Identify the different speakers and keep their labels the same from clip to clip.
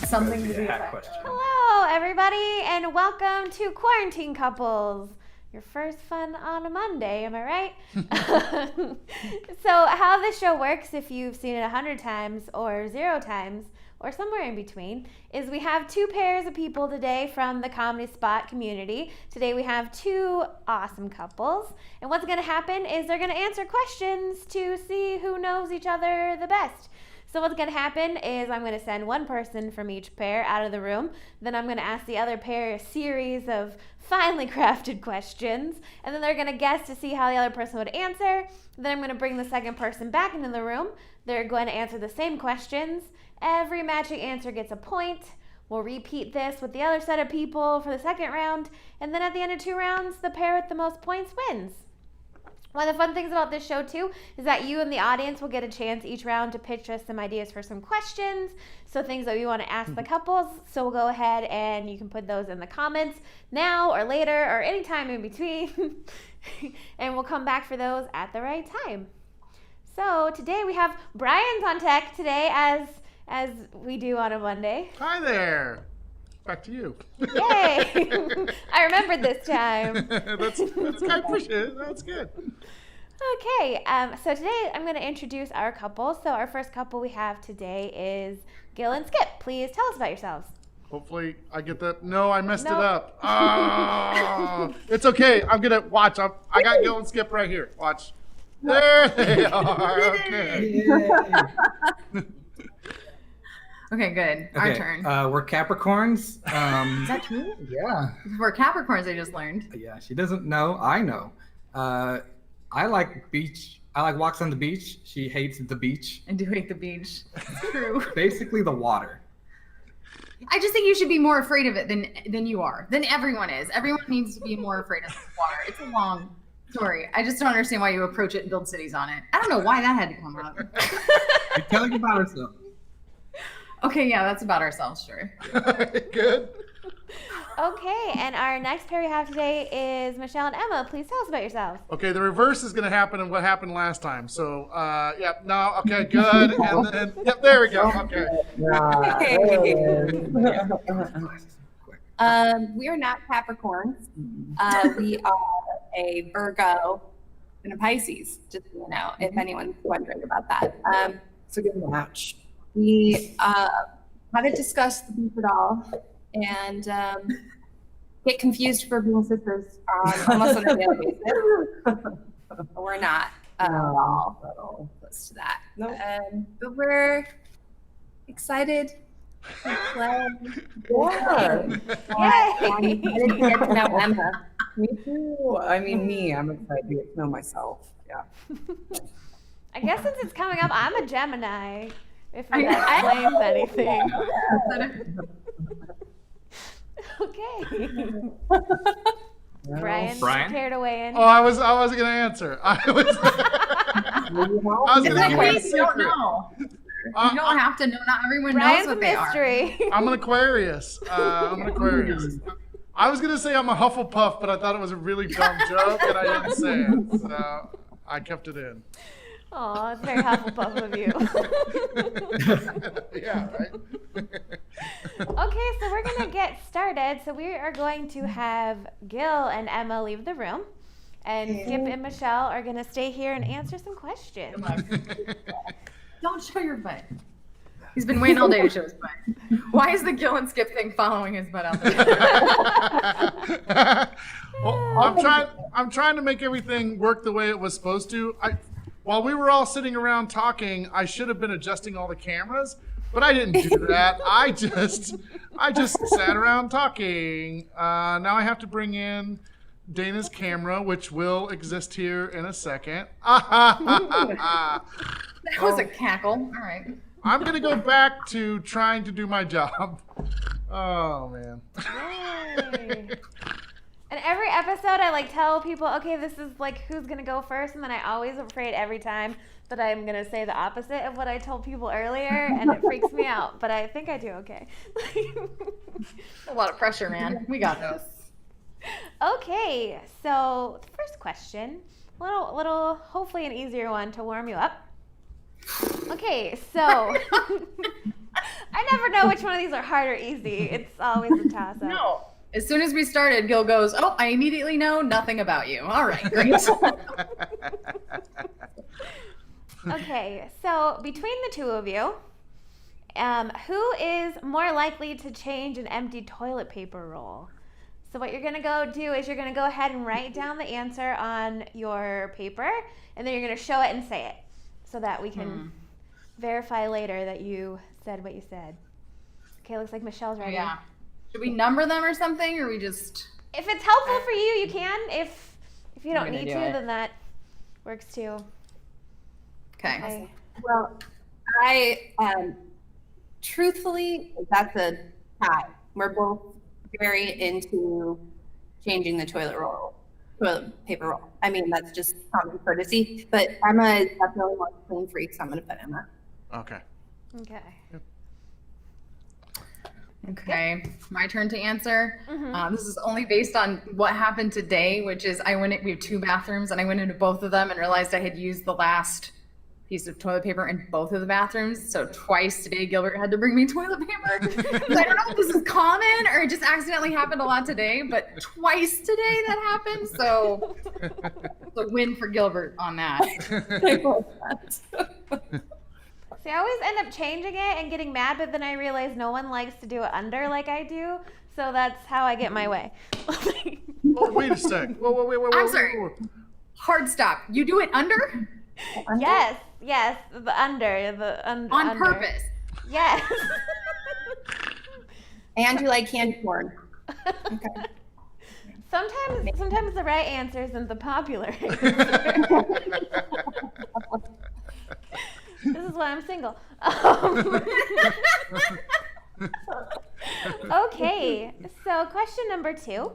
Speaker 1: something to do
Speaker 2: Hat question.
Speaker 3: Hello, everybody, and welcome to Quarantine Couples. Your first fun on a Monday, am I right? So how this show works, if you've seen it 100 times or 0 times, or somewhere in between, is we have 2 pairs of people today from the Comedy Spot community. Today we have 2 awesome couples, and what's going to happen is they're going to answer questions to see who knows each other the best. So what's going to happen is I'm going to send one person from each pair out of the room. Then I'm going to ask the other pair a series of finely crafted questions. And then they're going to guess to see how the other person would answer. Then I'm going to bring the second person back into the room. They're going to answer the same questions. Every matching answer gets a point. We'll repeat this with the other set of people for the second round. And then at the end of 2 rounds, the pair with the most points wins. One of the fun things about this show, too, is that you and the audience will get a chance each round to pitch us some ideas for some questions, so things that we want to ask the couples. So we'll go ahead and you can put those in the comments now or later or any time in between, and we'll come back for those at the right time. So today we have Brian's on tech today, as we do on a Monday.
Speaker 4: Hi there. Back to you.
Speaker 3: Yay! I remembered this time.
Speaker 4: that's I appreciate it. That's good.
Speaker 3: Okay, so today I'm going to introduce our couple. So our first couple we have today is Gail and Skip. Please tell us about yourselves.
Speaker 4: Hopefully I get that. No, I messed it up. Oh, it's okay. I'm going to watch. I got Gail and Skip right here. Watch. There they are. Okay.
Speaker 1: Okay, good. Our turn.
Speaker 2: We're Capricorns.
Speaker 1: Is that true?
Speaker 2: Yeah.
Speaker 1: We're Capricorns, I just learned.
Speaker 2: Yeah, she doesn't know. I know. I like beach. I like walks on the beach. She hates the beach.
Speaker 1: I do hate the beach. It's true.
Speaker 2: Basically the water.
Speaker 1: I just think you should be more afraid of it than you are. Than everyone is. Everyone needs to be more afraid of the water. It's a long story. I just don't understand why you approach it and build cities on it. I don't know why that had to come out.
Speaker 2: We're telling about ourselves.
Speaker 1: Okay, yeah, that's about ourselves, sure.
Speaker 4: Good.
Speaker 3: Okay, and our next pair we have today is Michelle and Emma. Please tell us about yourselves.
Speaker 4: Okay, the reverse is going to happen in what happened last time. So, okay, good. And then, there we go. Okay.
Speaker 5: We are not Capricorns. We are a Virgo and a Pisces, just so you know, if anyone's wondering about that.
Speaker 6: It's a good match.
Speaker 5: We had to discuss the beef at all and get confused for being sisters almost on a daily basis. But we're not at all close to that.
Speaker 6: No.
Speaker 5: But we're excited to play.
Speaker 6: Yeah.
Speaker 5: I'm excited to get to know Emma.
Speaker 6: Me too. I mean, I'm excited to get to know myself. Yeah.
Speaker 3: I guess since it's coming up, I'm a Gemini. If that explains anything. Okay. Brian, prepare to weigh in.
Speaker 4: Oh, I wasn't going to answer. I was going to give you a secret.
Speaker 1: Don't know. You don't have to know. Not everyone
Speaker 3: Brian's
Speaker 1: knows what they
Speaker 3: mystery.
Speaker 1: are.
Speaker 4: I'm an Aquarius. I was going to say I'm a Hufflepuff, but I thought it was a really dumb joke, and I didn't say it. So I kept it in.
Speaker 3: Oh, it's very Hufflepuff of you.
Speaker 4: Yeah, right?
Speaker 3: Okay, so we're going to get started. So we are going to have Gil and Emma leave the room. And Skip and Michelle are going to stay here and answer some questions.
Speaker 1: Don't show your butt. He's been waiting all day to show his butt. Why is the Gil and Skip thing following his butt out there?
Speaker 4: Well, I'm trying to make everything work the way it was supposed to. While we were all sitting around talking, I should have been adjusting all the cameras, but I didn't do that. I just sat around talking. Now I have to bring in Dana's camera, which will exist here in a second.
Speaker 1: That was a cackle. All right.
Speaker 4: I'm going to go back to trying to do my job. Oh, man.
Speaker 3: Yay. And every episode I tell people, okay, this is who's going to go first. And then I always afraid every time that I'm going to say the opposite of what I told people earlier. And it freaks me out. But I think I do okay.
Speaker 1: A lot of pressure, man. We got this.
Speaker 3: Okay, so the first question, little, hopefully an easier one to warm you up. Okay, so I never know which one of these are hard or easy. It's always a toss-up.
Speaker 1: No. As soon as we started, Gil goes, "Oh, I immediately know nothing about you." All right, great.
Speaker 3: Okay, so between the two of you, who is more likely to change an empty toilet paper roll? So what you're gonna go do is you're gonna go ahead and write down the answer on your paper, and then you're gonna show it and say it, so that we can verify later that you said what you said. Okay, looks like Michelle's ready.
Speaker 1: Yeah. Should we number them or something, or we just?
Speaker 3: If it's helpful for you, you can. If you don't
Speaker 6: gonna
Speaker 3: need
Speaker 6: do
Speaker 3: to,
Speaker 6: it.
Speaker 3: then that works too.
Speaker 1: Okay.
Speaker 5: Well, I truthfully, that's a tie. We're both very into changing the toilet paper roll. I mean, that's just common courtesy. But Emma is definitely more clean freak, so I'm going to put Emma.
Speaker 4: Okay.
Speaker 3: Okay.
Speaker 1: Okay, my turn to answer.
Speaker 3: Mhm.
Speaker 1: This is only based on what happened today, which is we have 2 bathrooms, and I went into both of them and realized I had used the last piece of toilet paper in both of the bathrooms. So twice today, Gilbert had to bring me toilet paper. So I don't know if this is common or it just accidentally happened a lot today, but twice today that happened. So it's a win for Gilbert on that.
Speaker 3: See, I always end up changing it and getting mad, but then I realize no one likes to do it under like I do. So that's how I get my way.
Speaker 4: Oh, wait a sec. Whoa.
Speaker 1: I'm sorry. Hard stop. You do it under?
Speaker 3: Yes, the under.
Speaker 1: On
Speaker 3: under.
Speaker 1: purpose.
Speaker 3: Yes.
Speaker 5: And you like candy corn. Okay.
Speaker 3: Sometimes the right answer isn't the popular answer. This is why I'm single. Okay, so question number 2.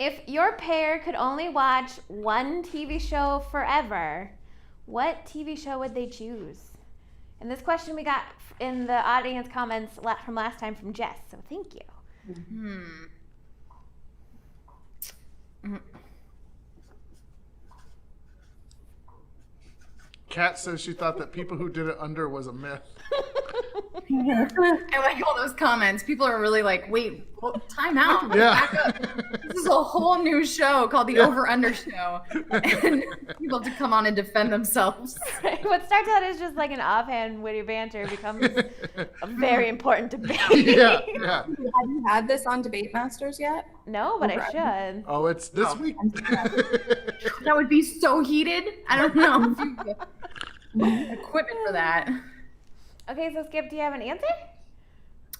Speaker 3: If your pair could only watch one TV show forever, what TV show would they choose? And this question we got in the audience comments from last time from Jess, so thank you.
Speaker 4: Kat says she thought that people who did it under was a myth.
Speaker 1: I like all those comments. People are really like, wait, time out. Let's
Speaker 4: Yeah.
Speaker 1: back up. This is a whole new show called the Over Under Show. And people have to come on and defend themselves.
Speaker 3: What starts out as just like an offhand witty banter becomes a very important debate.
Speaker 4: Yeah.
Speaker 5: Have you had this on Debate Masters yet?
Speaker 3: No, but I should.
Speaker 4: Oh, it's this week.
Speaker 1: That would be so heated. I don't know. Equipment for that.
Speaker 3: Okay, so Skip, do you have an answer?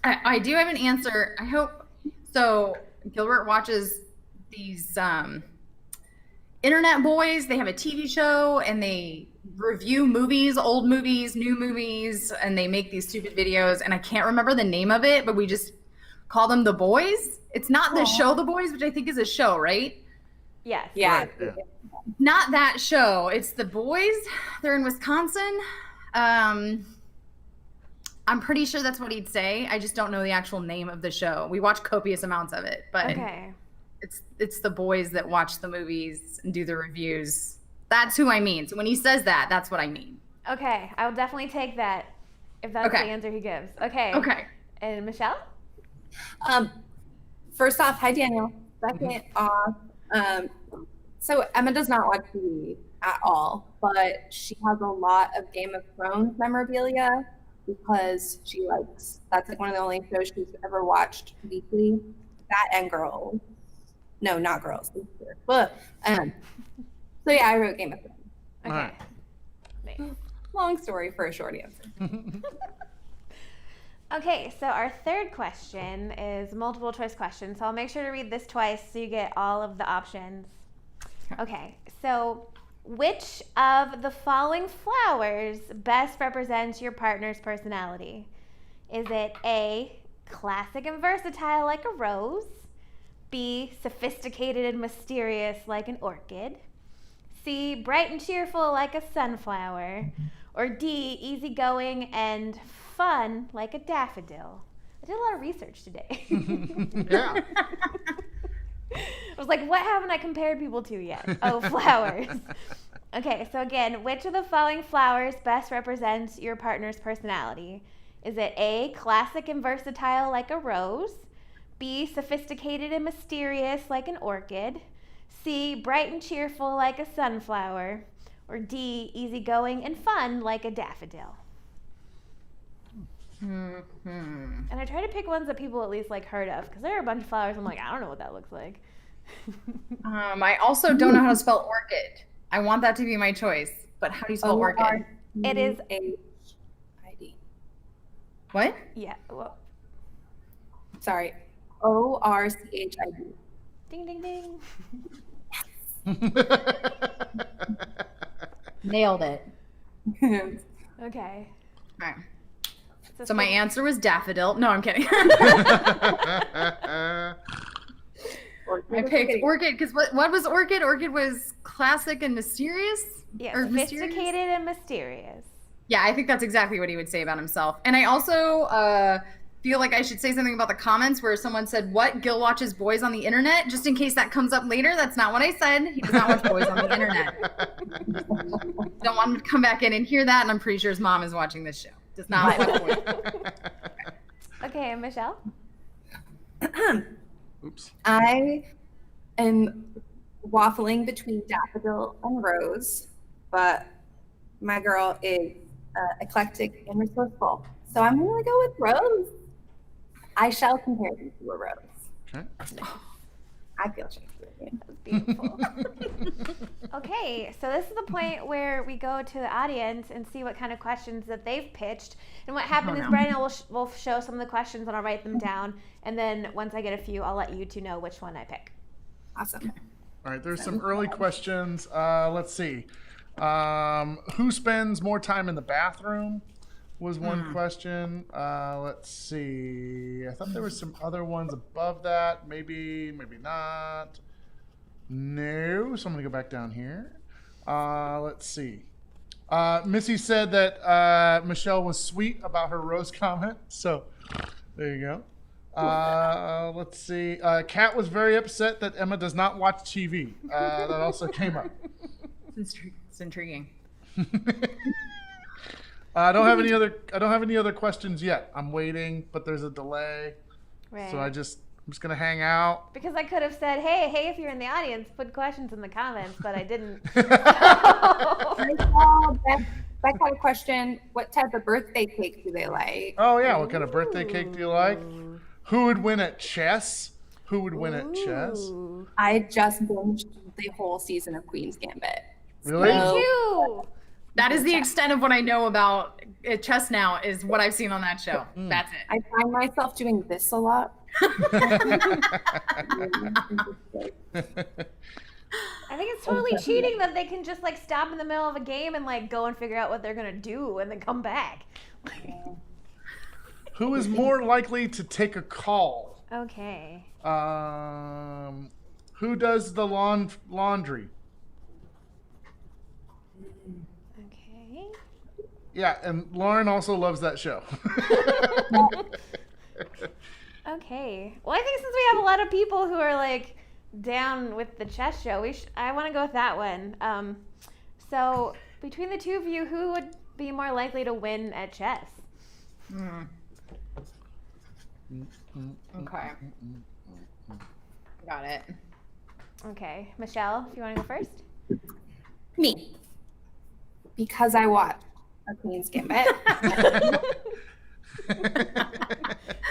Speaker 1: I do have an answer. I hope so. Gilbert watches these internet boys. They have a TV show and they review movies, old movies, new movies, and they make these stupid videos. And I can't remember the name of it, but we just call them The Boys. It's not the show The Boys, which I think is a show, right?
Speaker 3: Yes.
Speaker 5: Yeah.
Speaker 4: Right, yeah.
Speaker 1: Not that show. It's The Boys. They're in Wisconsin. I'm pretty sure that's what he'd say. I just don't know the actual name of the show. We watch copious amounts of it, but
Speaker 3: Okay.
Speaker 1: it's the boys that watch the movies and do the reviews. That's who I mean. So when he says that, that's what I mean.
Speaker 3: Okay, I will definitely take that if that's
Speaker 1: Okay.
Speaker 3: the answer he gives. Okay.
Speaker 1: Okay.
Speaker 3: And Michelle?
Speaker 5: First off, hi Daniel. Second off, so Emma does not watch TV at all, but she has a lot of Game of Thrones memorabilia because that's like one of the only shows she's ever watched weekly. That and Girls. No, not Girls. But so yeah, I wrote Game of Thrones.
Speaker 3: Okay.
Speaker 4: All right.
Speaker 3: Nice.
Speaker 5: Long story for a short answer.
Speaker 3: Okay, so our third question is multiple choice question. So I'll make sure to read this twice so you get all of the options. Okay, so which of the following flowers best represents your partner's personality? Is it A, classic and versatile like a rose? B, sophisticated and mysterious like an orchid? C, bright and cheerful like a sunflower? Or D, easygoing and fun like a daffodil? I did a lot of research today.
Speaker 4: Yeah.
Speaker 3: I was like, what haven't I compared people to yet? Oh, flowers. Okay, so again, which of the following flowers best represents your partner's personality? Is it A, classic and versatile like a rose? B, sophisticated and mysterious like an orchid? C, bright and cheerful like a sunflower? Or D, easygoing and fun like a daffodil? And I try to pick ones that people at least like heard of, because there are a bunch of flowers I'm like, I don't know what that looks like.
Speaker 1: I also don't know how to spell orchid. I want that to be my choice, but how do you spell orchid?
Speaker 3: It is
Speaker 5: H-I-D.
Speaker 1: What?
Speaker 3: Yeah. Well,
Speaker 5: Sorry. O-R-C-H-I-D.
Speaker 3: ding, ding, ding.
Speaker 1: Nailed it.
Speaker 3: Okay.
Speaker 1: All right. So my answer was daffodil. No, I'm kidding. I picked orchid because what was orchid? Orchid was classic and mysterious?
Speaker 3: Yeah,
Speaker 1: Or
Speaker 3: sophisticated
Speaker 1: mysterious?
Speaker 3: and mysterious.
Speaker 1: Yeah, I think that's exactly what he would say about himself. And I also feel like I should say something about the comments where someone said, what? Gil watches boys on the internet? Just in case that comes up later, that's not what I said. He does not watch boys on the internet. Don't want him to come back in and hear that, and I'm pretty sure his mom is watching this show. Does not watch boys.
Speaker 3: Okay, and Michelle?
Speaker 4: Oops.
Speaker 5: I am waffling between daffodil and rose, but my girl is eclectic and resourceful. So I'm going to go with rose. I shall compare you to a rose.
Speaker 4: Okay.
Speaker 5: I feel Shakespearean.
Speaker 3: Beautiful. Okay, so this is the point where we go to the audience and see what kind of questions that they've pitched. And what happened is Brian will show some of the questions and I'll write them down. And then once I get a few, I'll let you two know which one I pick.
Speaker 5: Awesome.
Speaker 4: All right, there's some early questions. Let's see. Who spends more time in the bathroom was one question. Let's see. I thought there were some other ones above that. Maybe not. No. So I'm going to go back down here. Let's see. Missy said that Michelle was sweet about her rose comment. So there you go. Let's see. Kat was very upset that Emma does not watch TV. That also came up.
Speaker 1: It's intriguing.
Speaker 4: I don't have any other questions yet. I'm waiting, but there's a delay.
Speaker 3: Right.
Speaker 4: So I'm just gonna hang out.
Speaker 3: Because I could have said, hey, if you're in the audience, put questions in the comments, but I didn't.
Speaker 5: That kind of question, what type of birthday cake do they like?
Speaker 4: Oh yeah, what kind of birthday cake do you like? Who would win at chess? Who would win at chess?
Speaker 3: Ooh.
Speaker 5: I just binged the whole season of Queen's Gambit.
Speaker 4: Really?
Speaker 3: Me too.
Speaker 1: That is the extent of what I know about chess now, is what I've seen on that show. That's it.
Speaker 5: I find myself doing this a lot.
Speaker 3: I think it's totally cheating that they can just like stop in the middle of a game and like go and figure out what they're gonna do and then come back.
Speaker 4: Who is more likely to take a call?
Speaker 3: Okay.
Speaker 4: Who does the laundry?
Speaker 3: Okay.
Speaker 4: Yeah, and Lauren also loves that show.
Speaker 3: Okay. Well, I think since we have a lot of people who are like down with the chess show, I want to go with that one. So between the two of you, who would be more likely to win at chess?
Speaker 1: Okay. Got it.
Speaker 3: Okay, Michelle, if you want to go first.
Speaker 5: Me. Because I watch a Queen's Gambit.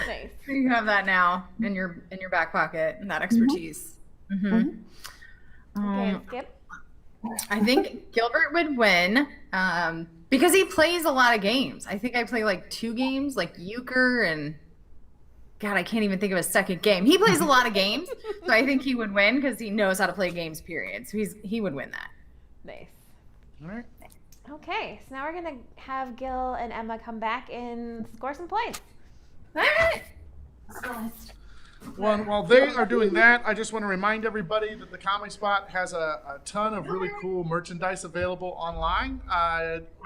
Speaker 3: Nice.
Speaker 1: You have that now in your back pocket, and that expertise.
Speaker 3: Okay, and Skip.
Speaker 1: I think Gilbert would win because he plays a lot of games. I think I play like 2 games, like euchre and God, I can't even think of a second game. He plays a lot of games, so I think he would win because he knows how to play games. Period. So he would win that.
Speaker 3: Nice.
Speaker 4: All right.
Speaker 3: Okay, so now we're gonna have Gil and Emma come back and score some points.
Speaker 4: While they are doing that, I just want to remind everybody that the Comedy Spot has a ton of really cool merchandise available online.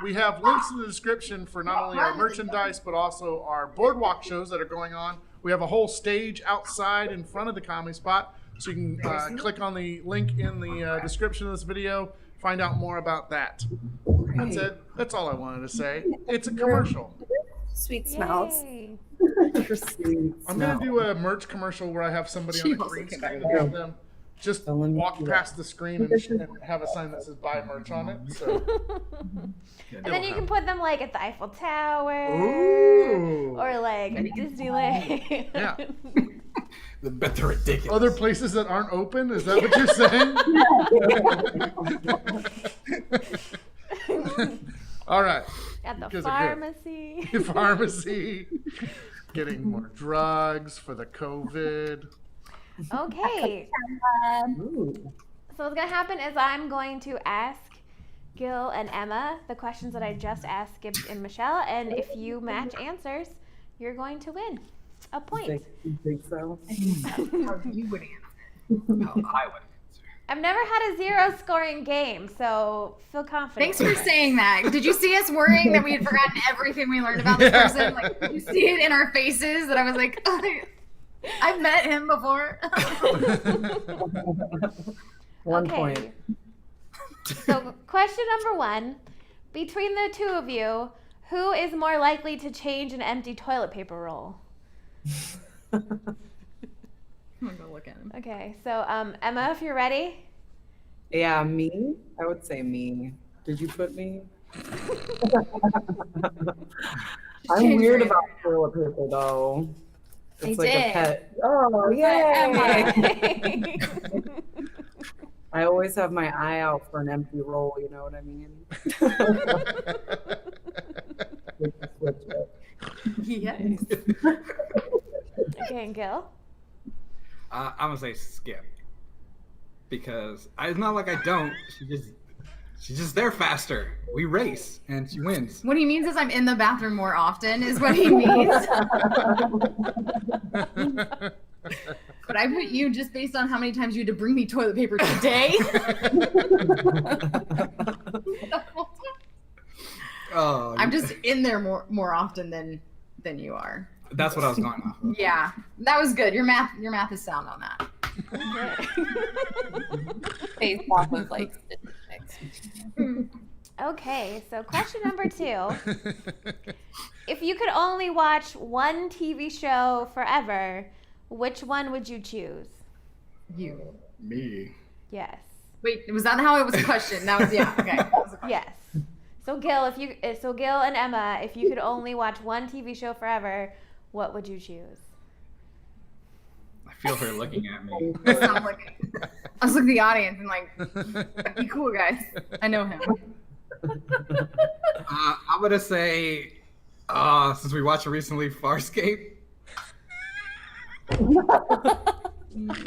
Speaker 4: We have links in the description for not only our merchandise, but also our boardwalk shows that are going on. We have a whole stage outside in front of the Comedy Spot, so you can click on the link in the description of this video, find out more about that. That's it. That's all I wanted to say. It's a commercial.
Speaker 5: Sweet smells.
Speaker 3: Yay.
Speaker 6: Sweet
Speaker 4: I'm gonna
Speaker 6: smell.
Speaker 4: do a merch commercial where I have somebody
Speaker 1: She
Speaker 4: on a
Speaker 1: also
Speaker 4: green
Speaker 1: came
Speaker 4: screen
Speaker 1: back.
Speaker 4: and have them just
Speaker 6: Don't let me
Speaker 4: walk
Speaker 6: do that.
Speaker 4: past the screen and have a sign that says "Buy merch" on it. So,
Speaker 3: And then you can put them like at the Eiffel Tower
Speaker 4: ooh,
Speaker 3: or like at Disneyland.
Speaker 4: Yeah.
Speaker 2: The bet they're ridiculous.
Speaker 4: other places that aren't open. Is that what you're saying? All right.
Speaker 3: At the
Speaker 4: You guys are good.
Speaker 3: pharmacy.
Speaker 4: Pharmacy, getting more drugs for the COVID.
Speaker 3: Okay.
Speaker 6: Ooh.
Speaker 3: So what's gonna happen is I'm going to ask Gil and Emma the questions that I just asked Skip and Michelle, and if you match answers, you're going to win a point.
Speaker 6: You think so?
Speaker 1: How you would answer.
Speaker 2: How I would answer.
Speaker 3: I've never had a 0 scoring game, so feel confident.
Speaker 1: Thanks for saying that. Did you see us worrying that we had forgotten everything we learned about this
Speaker 4: Yeah.
Speaker 1: person? Like, did you see it in our faces that I was like, oh, I've met him before.
Speaker 6: 1
Speaker 3: Okay.
Speaker 6: point.
Speaker 3: So question number 1, between the two of you, who is more likely to change an empty toilet paper roll?
Speaker 1: I'm gonna look at him.
Speaker 3: Okay, so Emma, if you're ready.
Speaker 6: Yeah, me? I would say me. Did you put me? I'm
Speaker 1: Change
Speaker 6: weird
Speaker 1: it.
Speaker 6: about toilet paper though. It's
Speaker 5: I
Speaker 6: like
Speaker 5: did.
Speaker 6: a pet. Oh,
Speaker 5: Emma.
Speaker 6: yay! I always have my eye out for an empty roll, you know what I mean? Switch it.
Speaker 1: Yes.
Speaker 3: Okay, and Gil?
Speaker 2: I'm gonna say Skip because it's not like I don't. She's just there faster. We race and she wins.
Speaker 1: What he means is I'm in the bathroom more often, is what he means. But I put you just based on how many times you had to bring me toilet paper today.
Speaker 2: Oh,
Speaker 1: I'm just in there more often than you are.
Speaker 2: That's what I was going off of.
Speaker 1: Yeah, that was good. Your math is sound on that.
Speaker 5: Based off of like statistics.
Speaker 3: Okay, so question number 2. If you could only watch one TV show forever, which one would you choose?
Speaker 1: You.
Speaker 2: Me.
Speaker 3: Yes.
Speaker 1: Wait, was that how it was a question? That was okay. That was a question.
Speaker 3: Yes. So Gil, Gil and Emma, if you could only watch one TV show forever, what would you choose?
Speaker 2: I feel her looking at me.
Speaker 1: It's not like I was looking at the audience and like, be cool, guys. I know him.
Speaker 2: I'm gonna say, since we watched it recently, Farscape.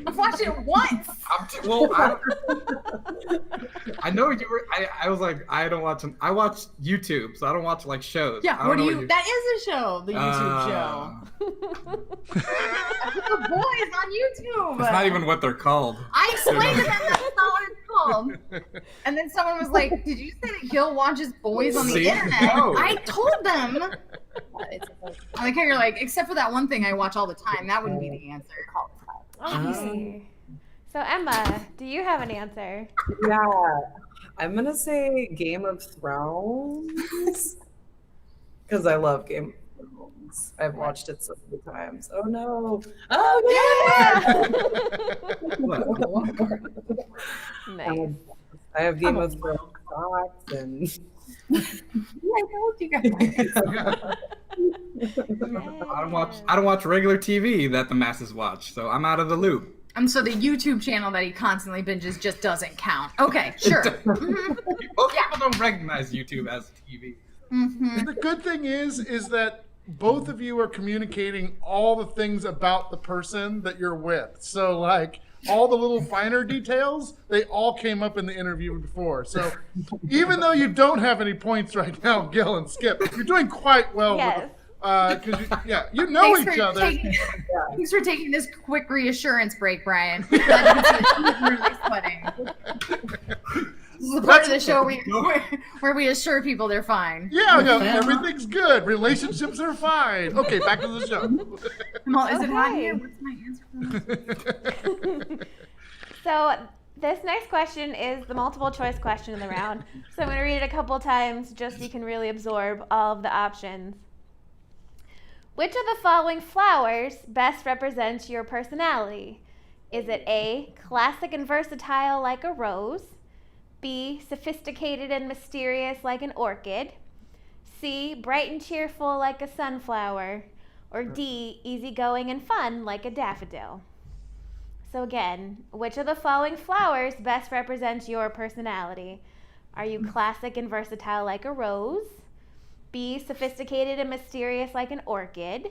Speaker 1: I've watched it once.
Speaker 2: I know you were. I was like, I don't watch them. I watch YouTube, so I don't watch like shows.
Speaker 1: Yeah,
Speaker 2: I don't
Speaker 1: what do
Speaker 2: know
Speaker 1: you? That is a show, the YouTube show. I put the boys on YouTube.
Speaker 2: It's not even what they're called.
Speaker 1: I explained to them that's not what it's called. And then someone was like, "Did you say that Gil watches boys on the
Speaker 2: See?
Speaker 1: internet?"
Speaker 2: No.
Speaker 1: I told them. I like how you're like, except for that one thing I watch all the time. That wouldn't be the answer.
Speaker 3: Okay. So Emma, do you have an answer?
Speaker 6: Yeah, I'm gonna say Game of Thrones because I love Game of Thrones. I've watched it so many times. Oh no! Oh
Speaker 3: Nice.
Speaker 6: I have Game of Thrones socks and
Speaker 5: I told you guys.
Speaker 2: I don't watch regular TV that the masses watch, so I'm out of the loop.
Speaker 1: And so the YouTube channel that he constantly binges just doesn't count. Okay, sure. Mhm.
Speaker 2: Most people don't recognize YouTube as TV.
Speaker 1: Mhm.
Speaker 4: The good thing is that both of you are communicating all the things about the person that you're with. So like all the little finer details, they all came up in the interview before. So even though you don't have any points right now, Gail and Skip, you're doing quite well.
Speaker 3: Yes.
Speaker 4: Because you know
Speaker 1: Thanks
Speaker 4: each
Speaker 1: for
Speaker 4: other.
Speaker 1: Thanks for taking this quick reassurance break, Brian. Glad you can see that he's really sweating. This is the part of the show where we assure people they're fine.
Speaker 4: Yeah, no, everything's good. Relationships are fine. Okay, back to the show.
Speaker 1: Is it hot
Speaker 3: Okay.
Speaker 1: here? What's my answer for this?
Speaker 3: So this next question is the multiple choice question of the round. So I'm going to read it a couple times just so you can really absorb all of the options. Which of the following flowers best represents your personality? Is it A, classic and versatile like a rose, B, sophisticated and mysterious like an orchid, C, bright and cheerful like a sunflower, or D, easygoing and fun like a daffodil? So again, which of the following flowers best represents your personality? Are you classic and versatile like a rose, B, sophisticated and mysterious like an orchid,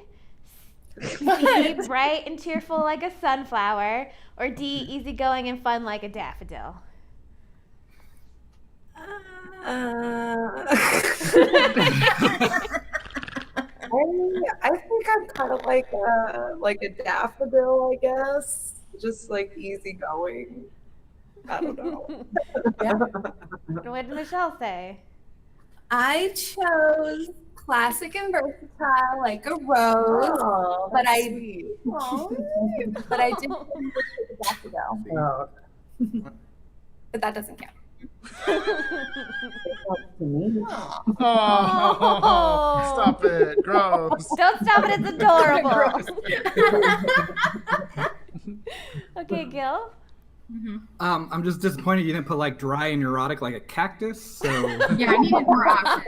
Speaker 3: C, bright and cheerful like a sunflower, or D, easygoing and fun like a daffodil?
Speaker 6: I think I'm kind of like a daffodil, I guess. Just like easygoing. I don't know.
Speaker 3: What did Michelle say?
Speaker 5: I chose classic and versatile like a rose,
Speaker 6: Oh,
Speaker 5: but
Speaker 6: that's
Speaker 5: I
Speaker 6: sweet.
Speaker 5: but I did pick a daffodil.
Speaker 6: Oh,
Speaker 5: But that doesn't count.
Speaker 4: Oh, stop it. Gross.
Speaker 3: Don't stop it, it's adorable. Okay, Gil?
Speaker 2: I'm just disappointed you didn't put like dry and neurotic like a cactus. So
Speaker 1: Yeah, I needed more options.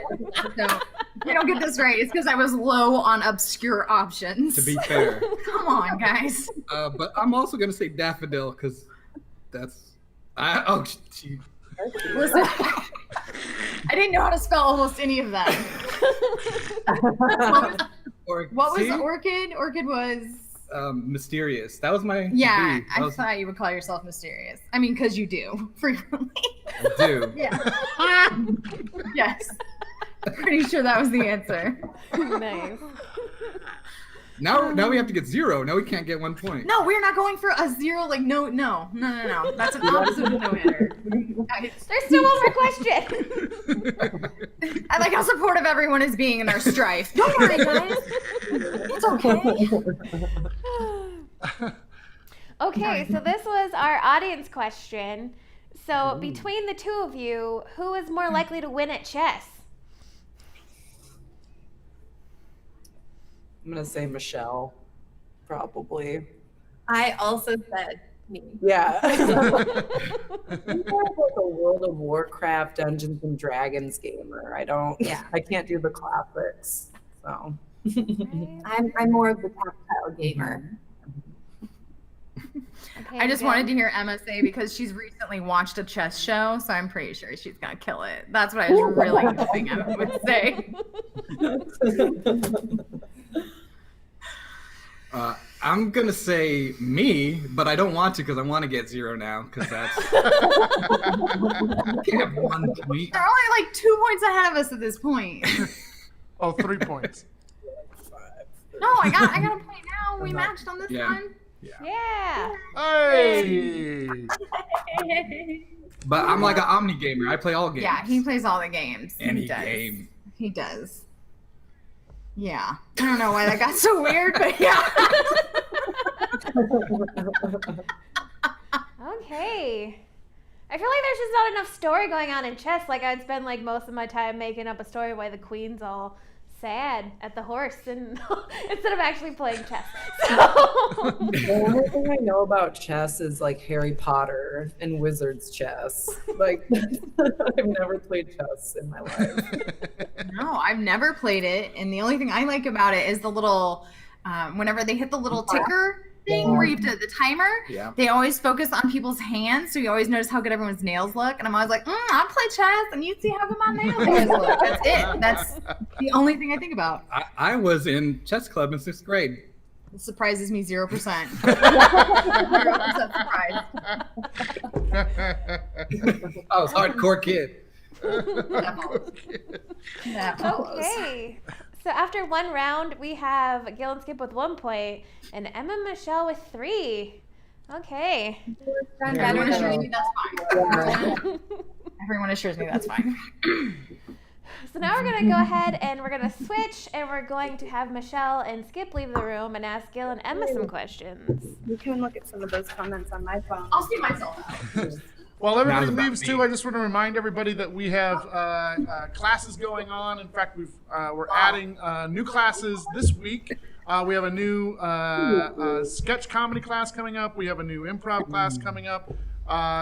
Speaker 1: So if you don't get this right, it's because I was low on obscure options.
Speaker 2: to be fair,
Speaker 1: Come on, guys.
Speaker 2: but I'm also gonna say daffodil because that's gee.
Speaker 1: Listen, I didn't know how to spell almost any of them. What was
Speaker 2: see?
Speaker 1: orchid? Orchid was.
Speaker 2: Mysterious. That was my
Speaker 1: Yeah,
Speaker 2: B. That
Speaker 1: I
Speaker 2: was-
Speaker 1: thought you would call yourself mysterious. I mean, because you do frequently.
Speaker 2: I do.
Speaker 1: Yeah. Yes. Pretty sure that was the answer.
Speaker 3: Nice.
Speaker 2: Now we have to get 0. Now we can't get 1 point.
Speaker 1: No, we're not going for a 0. Like no. That's an opposite of no hitter.
Speaker 3: There's still one more question.
Speaker 1: I like how supportive everyone is being in their strife. Don't worry, guys. It's okay.
Speaker 3: Okay, so this was our audience question. So between the two of you, who is more likely to win at chess?
Speaker 6: I'm gonna say Michelle, probably.
Speaker 5: I also said me.
Speaker 6: Yeah. I'm more of like a World of Warcraft, Dungeons and Dragons gamer. I can't do the classics. So
Speaker 5: I'm more of the tactile gamer.
Speaker 3: Okay,
Speaker 1: I just
Speaker 3: Gil?
Speaker 1: wanted to hear Emma say because she's recently watched a chess show, so I'm pretty sure she's gonna kill it. That's what I was really hoping Emma would say.
Speaker 2: I'm gonna say me, but I don't want to because I want to get 0 now because that's I can't have 1 point.
Speaker 1: They're only like 2 points ahead of us at this point.
Speaker 4: Oh, 3 points.
Speaker 1: No, I got a point now. We matched on this
Speaker 2: Yeah.
Speaker 1: one.
Speaker 3: Yeah.
Speaker 4: Hey!
Speaker 2: But I'm like an omni gamer. I play all games.
Speaker 1: Yeah, he plays all the games.
Speaker 2: Any
Speaker 1: He does.
Speaker 2: game.
Speaker 1: He does. Yeah. I don't know why that got so weird, but yeah.
Speaker 3: Okay. I feel like there's just not enough story going on in chess. Like I'd spend like most of my time making up a story why the queen's all sad at the horse and instead of actually playing chess. So
Speaker 6: the only thing I know about chess is like Harry Potter and Wizard's chess. Like I've never played chess in my life.
Speaker 1: No, I've never played it, and the only thing I like about it is the little, whenever they hit the little ticker thing where you have to, the timer,
Speaker 2: Yeah.
Speaker 1: they always focus on people's hands, so you always notice how good everyone's nails look, and I'm always like, I play chess, and you see how good my nails look. That's it. That's the only thing I think about.
Speaker 2: I was in chess club in 6th grade.
Speaker 1: It surprises me 0%. 0% surprise.
Speaker 2: I was a hardcore kid.
Speaker 1: That follows.
Speaker 3: okay. So after one round, we have Gail and Skip with 1 point and Emma and Michelle with 3. Okay.
Speaker 1: Everyone assures me that's fine. Everyone assures me that's fine.
Speaker 3: So now we're going to go ahead and we're going to switch and we're going to have Michelle and Skip leave the room and ask Gail and Emma some questions.
Speaker 5: You can look at some of those comments on my phone.
Speaker 1: I'll see myself out.
Speaker 4: While everybody
Speaker 2: Now it's about
Speaker 4: leaves
Speaker 2: me.
Speaker 4: too, I just want to remind everybody that we have classes going on. In fact, we're adding new classes this week. We have a new sketch comedy class coming up. We have a new improv class coming up.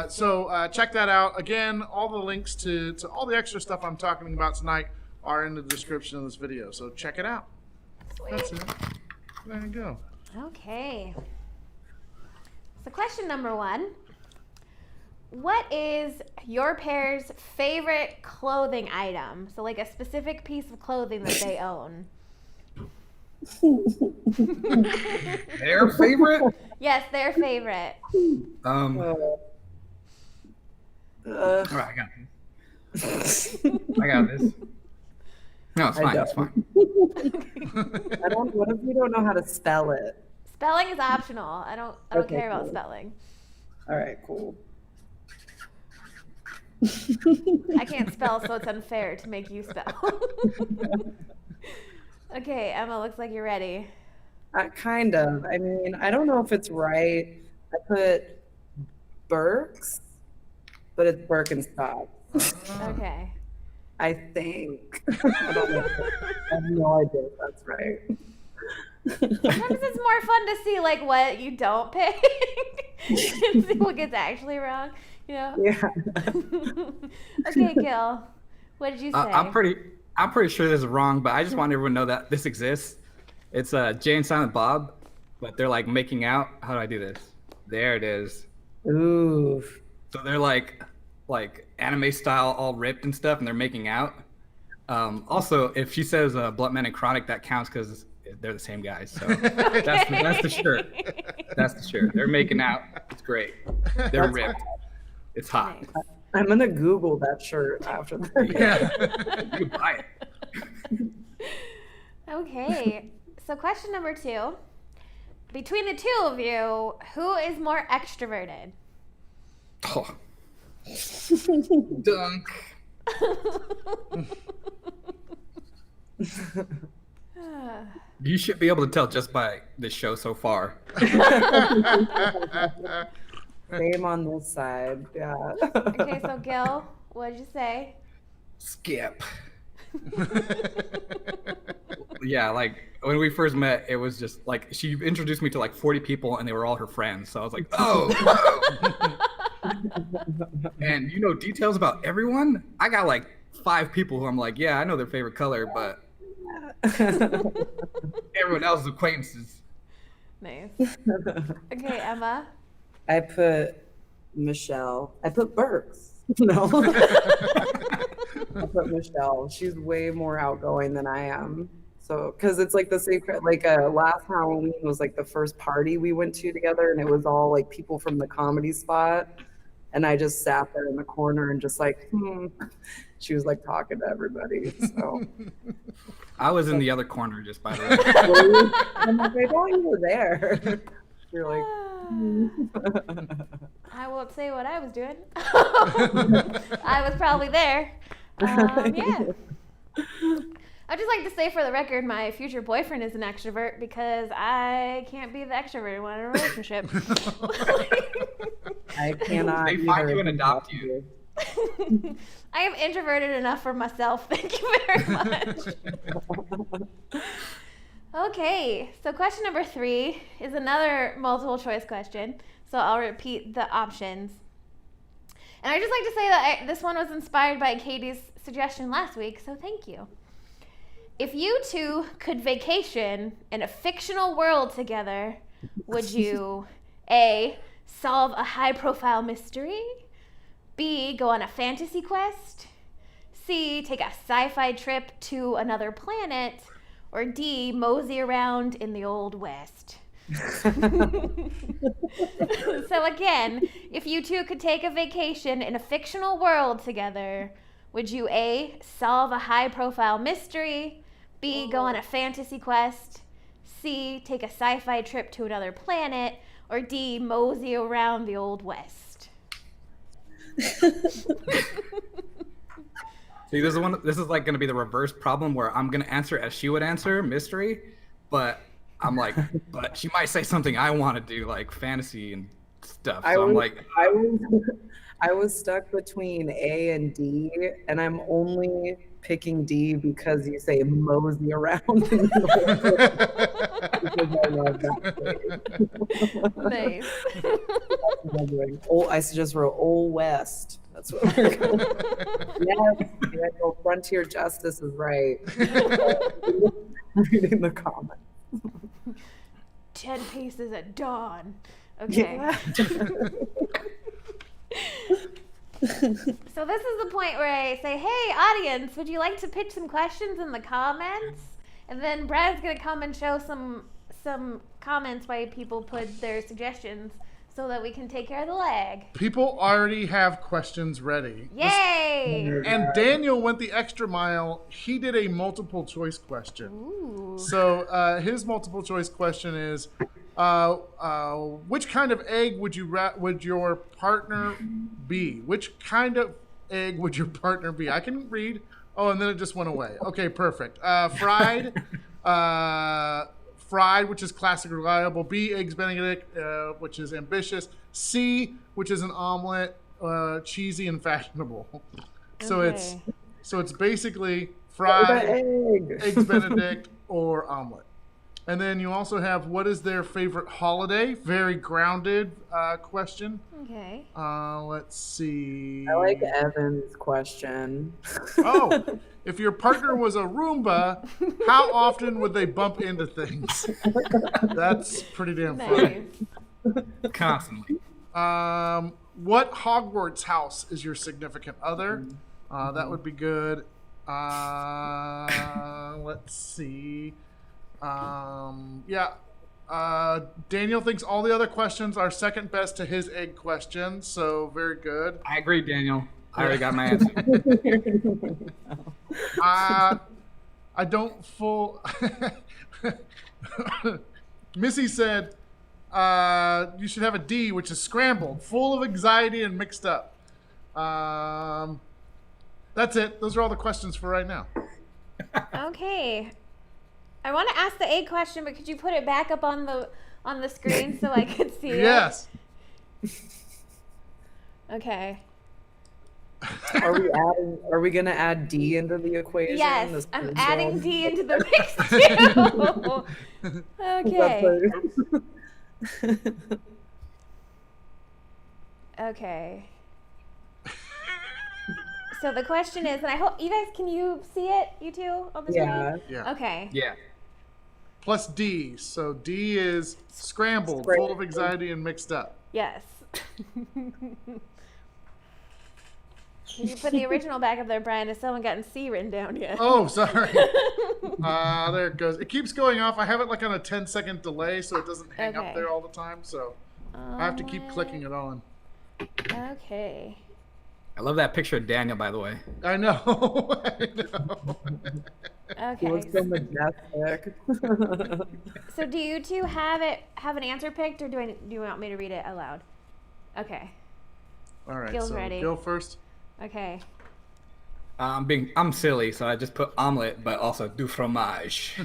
Speaker 4: So check that out. Again, all the links to all the extra stuff I'm talking about tonight are in the description of this video. So check it out. That's it. There you go.
Speaker 3: Okay. So question number 1. What is your pair's favorite clothing item? So like a specific piece of clothing that they own.
Speaker 2: Their favorite?
Speaker 3: Yes, their favorite.
Speaker 2: All right, I got this. I got this. No, it's fine. It's fine.
Speaker 6: What if we don't know how to spell it?
Speaker 3: Spelling is optional. I don't
Speaker 6: Okay,
Speaker 3: care about
Speaker 6: cool.
Speaker 3: spelling.
Speaker 6: All right, cool.
Speaker 3: I can't spell, so it's unfair to make you spell. Okay, Emma, looks like you're ready.
Speaker 6: Kind of. I mean, I don't know if it's right. I put Birks, but it's Birkenstock.
Speaker 3: Okay.
Speaker 6: I think. I don't know. I have no idea if that's right.
Speaker 3: Sometimes it's more fun to see like what you don't pick and see what gets actually wrong. You know?
Speaker 6: Yeah.
Speaker 3: Okay, Gil. What did you say?
Speaker 2: I'm pretty sure this is wrong, but I just want everyone to know that this exists. It's Jay and Silent Bob, but they're like making out. How do I do this? There it is.
Speaker 6: Ooh.
Speaker 2: So they're like anime style, all ripped and stuff, and they're making out. Also, if she says Bluntman and Chronic, that counts because they're the same guys. So that's the shirt. That's the shirt. They're making out. It's great. They're ripped. It's hot.
Speaker 3: Nice.
Speaker 6: I'm gonna Google that shirt after that.
Speaker 2: Yeah. You buy it.
Speaker 3: Okay. So question number 2. Between the two of you, who is more extroverted?
Speaker 2: Oh. Dunk. You should be able to tell just by this show so far.
Speaker 6: Same on this side. Yeah.
Speaker 3: Okay, so Gil, what did you say?
Speaker 2: Skip. Yeah, like when we first met, it was just like she introduced me to like 40 people and they were all her friends. So I was like, oh. And you know details about everyone? I got like 5 people who I'm like, yeah, I know their favorite color, but everyone else's acquaintances.
Speaker 3: Nice. Okay, Emma.
Speaker 6: I put Michelle. I put Burks. No. I put Michelle. She's way more outgoing than I am. So, because it's like the same, like last Halloween was like the first party we went to together, and it was all like people from the comedy spot. And I just sat there in the corner and just like, She was like talking to everybody. So
Speaker 2: I was in the other corner, just by the way.
Speaker 6: I'm like, I thought you were there. You're like,
Speaker 3: I won't say what I was doing. I was probably there. Yeah. I'd just like to say for the record, my future boyfriend is an extrovert because I can't be the extroverted one in a relationship.
Speaker 6: I cannot.
Speaker 2: They find
Speaker 6: either.
Speaker 2: you and adopt you.
Speaker 3: I am introverted enough for myself. Thank you very much. Okay, so question number 3 is another multiple choice question. So I'll repeat the options. And I'd just like to say that this one was inspired by Katie's suggestion last week, so thank you. If you two could vacation in a fictional world together, would you A, solve a high-profile mystery, B, go on a fantasy quest, C, take a sci-fi trip to another planet, or D, mosey around in the Old West? So again, if you two could take a vacation in a fictional world together, would you A, solve a high-profile mystery, B, go on a fantasy quest, C, take a sci-fi trip to another planet, or D, mosey around the Old West?
Speaker 2: See, this is like going to be the reverse problem where I'm going to answer as she would answer, mystery, but I'm like, but she might say something I want to do, like fantasy, and stuff.
Speaker 6: I
Speaker 2: So I'm
Speaker 6: was,
Speaker 2: like,
Speaker 6: I was stuck between A and D, and I'm only picking D because you say mosey around. Because I love that
Speaker 3: Nice.
Speaker 6: phrase. I just wrote Old West. That's what we're going. Yes, well, frontier justice is right. Reading the comments.
Speaker 3: 10 paces at dawn. Okay.
Speaker 6: Yeah.
Speaker 3: So this is the point where I say, hey, audience, would you like to pitch some questions in the comments? And then Brad's going to come and show some comments why people put their suggestions so that we can take care of the lag.
Speaker 4: People already have questions ready.
Speaker 3: Yay!
Speaker 4: And Daniel went the extra mile. He did a multiple choice question.
Speaker 3: Ooh.
Speaker 4: So his multiple choice question is, which kind of egg would your partner be? Which kind of egg would your partner be? I can read. Oh, and then it just went away. Okay, perfect. Fried, which is classic, reliable. B, eggs Benedict, which is ambitious. C, which is an omelet, cheesy and fashionable. So
Speaker 3: Okay.
Speaker 4: it's basically
Speaker 6: What
Speaker 4: fried,
Speaker 6: about egg?
Speaker 4: eggs Benedict, or omelet. And then you also have, what is their favorite holiday? Very grounded question.
Speaker 3: Okay.
Speaker 4: Let's see.
Speaker 6: I like Evan's question.
Speaker 4: Oh, if your partner was a Roomba, how often would they bump into things? That's pretty damn funny.
Speaker 3: Nice.
Speaker 2: constantly.
Speaker 4: What Hogwarts house is your significant other? That would be good. Let's see. Daniel thinks all the other questions are second best to his egg question, so very good.
Speaker 2: I agree, Daniel. I already got my answer.
Speaker 4: I don't full. Missy said you should have a D, which is scrambled, full of anxiety and mixed up. That's it. Those are all the questions for right now.
Speaker 3: Okay. I want to ask the egg question, but could you put it back up on the screen so I could see it?
Speaker 4: Yes.
Speaker 3: Okay.
Speaker 6: Are we gonna add D into the equation?
Speaker 3: Yes,
Speaker 6: This
Speaker 3: I'm
Speaker 6: third
Speaker 3: adding
Speaker 6: one?
Speaker 3: D into the mix too. Okay. Okay. So the question is, and I hope you guys, can you see it, you two, on the
Speaker 6: Yeah.
Speaker 3: screen?
Speaker 4: Yeah.
Speaker 3: Okay.
Speaker 2: Yeah.
Speaker 4: Plus D. So D is scrambled, full of anxiety and mixed up.
Speaker 3: Yes. Can you put the original back up there, Brian? Has someone gotten C written down yet?
Speaker 4: Oh, sorry. There it goes. It keeps going off. I have it like on a 10-second delay, so it doesn't hang
Speaker 3: Okay.
Speaker 4: up there all the time. So I have to keep clicking it on.
Speaker 3: Okay.
Speaker 2: I love that picture of Daniel, by the way.
Speaker 4: I know. I know.
Speaker 6: He
Speaker 3: Okay.
Speaker 6: looks so majestic.
Speaker 3: So do you two have an answer picked, or do you want me to read it aloud? Okay.
Speaker 4: All right.
Speaker 3: Gil's
Speaker 4: So
Speaker 3: ready.
Speaker 4: Gil first.
Speaker 3: Okay.
Speaker 2: I'm silly, so I just put omelet, but also du fromage.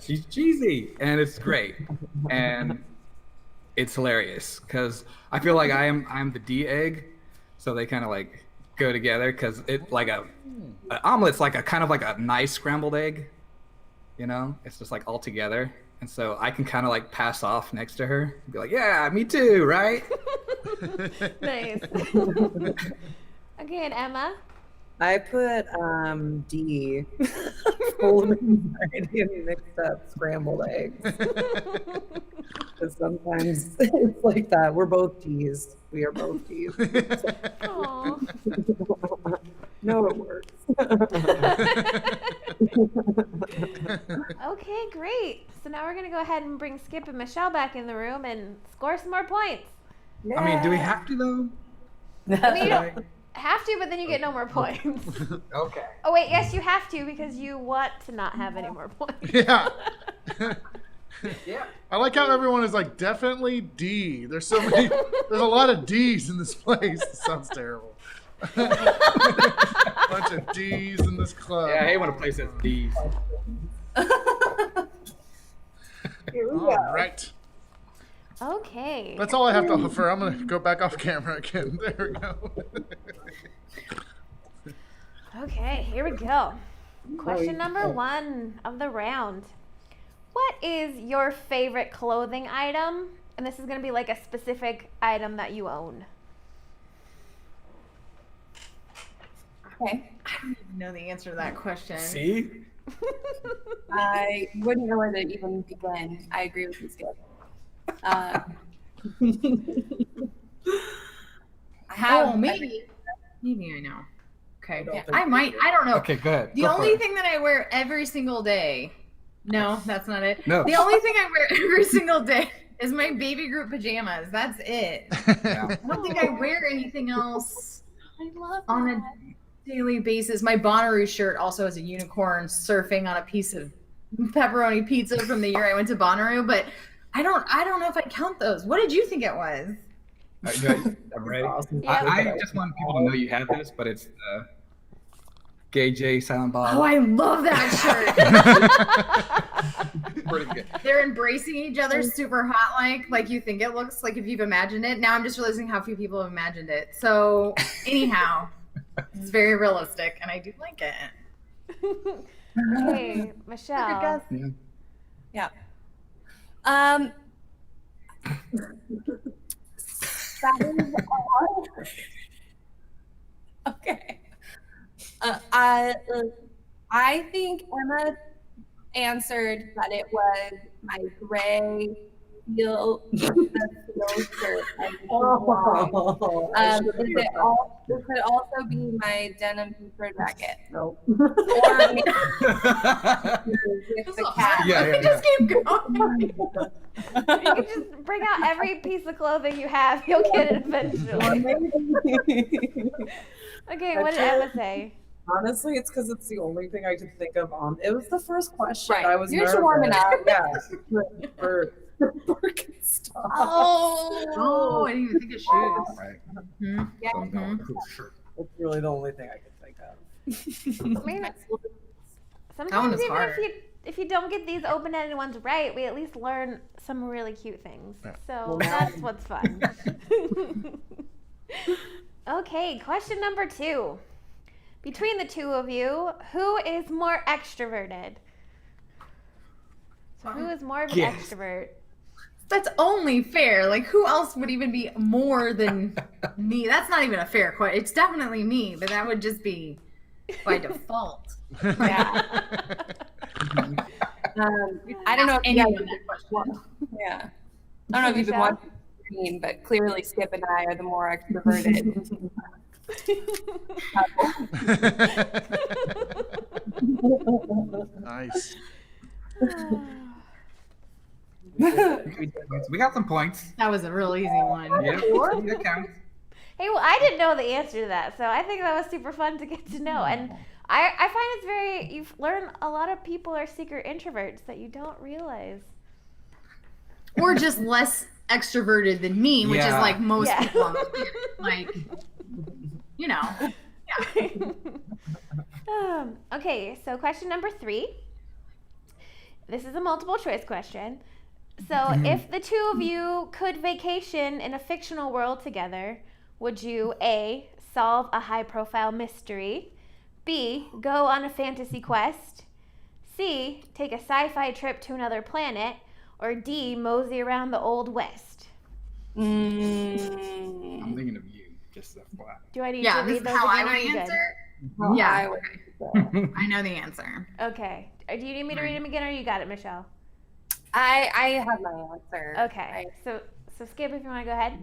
Speaker 2: She's cheesy, and it's great, and it's hilarious because I feel like I'm the D egg, so they kind of like go together because it like an omelet's like a kind of like a nice scrambled egg, you know? It's just like all together, and so I can kind of like pass off next to her and be like, yeah, me too, right?
Speaker 3: Nice. Okay, and Emma?
Speaker 6: I put D, full of anxiety and mixed up scrambled eggs. Because sometimes it's like that. We're both D's. We are both D's.
Speaker 3: Aw.
Speaker 6: No, it works.
Speaker 3: Okay, great. So now we're gonna go ahead and bring Skip and Michelle back in the room and score some more points.
Speaker 2: I mean, do we have to though?
Speaker 3: I mean, you
Speaker 2: Like,
Speaker 3: don't have to, but then you get no more points.
Speaker 2: okay.
Speaker 3: Oh wait, yes, you have to because you want to not have any more points.
Speaker 4: Yeah.
Speaker 2: Yeah.
Speaker 4: I like how everyone is like definitely D. There's a lot of D's in this place. It sounds terrible. Bunch of D's in this club.
Speaker 2: Yeah, I hate when a place says D's.
Speaker 6: Here we
Speaker 4: All
Speaker 6: go.
Speaker 4: right.
Speaker 3: Okay.
Speaker 4: That's all I have to offer. I'm gonna go back off camera again. There we go.
Speaker 3: Okay, here we go. Question number 1 of the round. What is your favorite clothing item? And this is going to be like a specific item that you own.
Speaker 5: Okay.
Speaker 1: I don't even know the answer to that question.
Speaker 2: See?
Speaker 5: I wouldn't know where to even begin. I agree with you, Skip. I have
Speaker 1: maybe I know. Okay.
Speaker 6: I don't think
Speaker 1: I might. I don't know.
Speaker 2: Okay, good.
Speaker 1: The
Speaker 2: Go for
Speaker 1: only
Speaker 2: it.
Speaker 1: thing that I wear every single day. No, that's not it.
Speaker 2: No.
Speaker 1: The only thing I wear every single day is my baby group pajamas. That's it.
Speaker 2: Yeah.
Speaker 1: I don't think I wear anything else
Speaker 5: I love
Speaker 1: on
Speaker 5: that.
Speaker 1: a daily basis. My Bonnaroo shirt also has a unicorn surfing on a piece of pepperoni pizza from the year I went to Bonnaroo, but I don't know if I count those. What did you think it was?
Speaker 2: I'm ready.
Speaker 6: Awesome.
Speaker 3: Yeah.
Speaker 2: I just want people to know you have this, but it's Gay J Silent Bob.
Speaker 1: Oh, I love that shirt.
Speaker 2: Pretty good.
Speaker 1: They're embracing each other super hot like you think it looks like if you've imagined it. Now I'm just realizing how few people have imagined it. So anyhow, it's very realistic and I do like it.
Speaker 3: Okay, Michelle.
Speaker 5: Yeah. That is odd. Okay. I think Emma answered that it was my gray steel shirt. It could also be my denim Petro jacket.
Speaker 6: Nope.
Speaker 5: Or maybe with the cat.
Speaker 2: Yeah.
Speaker 1: Just keep going.
Speaker 3: You can just bring out every piece of clothing you have. You'll get it eventually. Okay, what did Emma say?
Speaker 6: Honestly, it's because it's the only thing I could think of. It was the first question.
Speaker 5: Right.
Speaker 6: I was
Speaker 5: You're just
Speaker 6: nervous.
Speaker 5: warming up.
Speaker 6: Yeah. For Birkenstock.
Speaker 1: Oh, I didn't even think of shoes.
Speaker 2: Right.
Speaker 1: Mm-hmm.
Speaker 5: Yeah.
Speaker 1: Mhm.
Speaker 6: It's really the only thing I could think of.
Speaker 3: I mean,
Speaker 1: one
Speaker 3: sometimes
Speaker 1: is
Speaker 3: even
Speaker 1: hard.
Speaker 3: if you don't get these open-ended ones right, we at least learn some really cute things. So that's what's fun. Okay, question number 2. Between the two of you, who is more extroverted? So who is more of an
Speaker 2: Yes.
Speaker 3: extrovert?
Speaker 1: That's only fair. Like, who else would even be more than me? That's not even a fair question. It's definitely me, but that would just be by default.
Speaker 5: Yeah. I don't know if you guys,
Speaker 1: Anyone that question.
Speaker 5: yeah. I don't know if you've been watching the screen, but clearly Skip and I are the more extroverted.
Speaker 4: Nice.
Speaker 2: We got some points.
Speaker 1: That was a real easy one.
Speaker 2: Yeah, that counts.
Speaker 3: Hey, well, I didn't know the answer to that, so I think that was super fun to get to know. And I find it's very, you've learned a lot of people are secret introverts that you don't realize.
Speaker 1: Or just less extroverted than me, which is
Speaker 2: Yeah.
Speaker 1: like most
Speaker 3: Yeah.
Speaker 1: people on the planet. Like, you know.
Speaker 3: Okay, so question number 3. This is a multiple choice question. So if the two of you could vacation in a fictional world together, would you A, solve a high profile mystery, B, go on a fantasy quest, C, take a sci-fi trip to another planet, or D, mosey around the Old West?
Speaker 2: I'm thinking of you, just the flat.
Speaker 3: Do I need
Speaker 1: Yeah,
Speaker 3: to
Speaker 1: this
Speaker 3: read
Speaker 1: is
Speaker 3: those
Speaker 1: how I
Speaker 3: again, or are
Speaker 1: would
Speaker 3: you good?
Speaker 1: answer.
Speaker 5: I
Speaker 1: Yeah,
Speaker 5: would-
Speaker 1: I know the answer.
Speaker 3: Okay. Do you need me to read them again, or you got it, Michelle?
Speaker 5: I have my answer.
Speaker 3: Okay. So Skip, if you want to go ahead.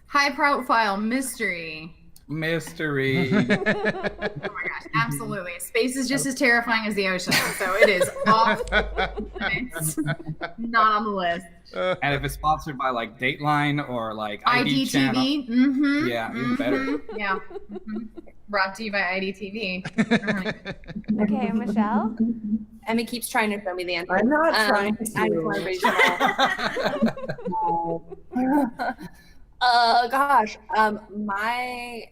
Speaker 1: High profile mystery.
Speaker 2: Mystery.
Speaker 1: Oh my gosh, absolutely. Space is just as terrifying as the ocean, so it is off. It's not on the list.
Speaker 2: And if it's sponsored by like Dateline or like ID channel,
Speaker 1: IDTV. Mm-hmm.
Speaker 2: Yeah, even better.
Speaker 1: Yeah. Brought to you by IDTV.
Speaker 3: Okay, Michelle.
Speaker 5: Emmy keeps trying to show me the answer.
Speaker 6: I'm not trying
Speaker 5: I just want
Speaker 6: to.
Speaker 5: everybody to know. Gosh. My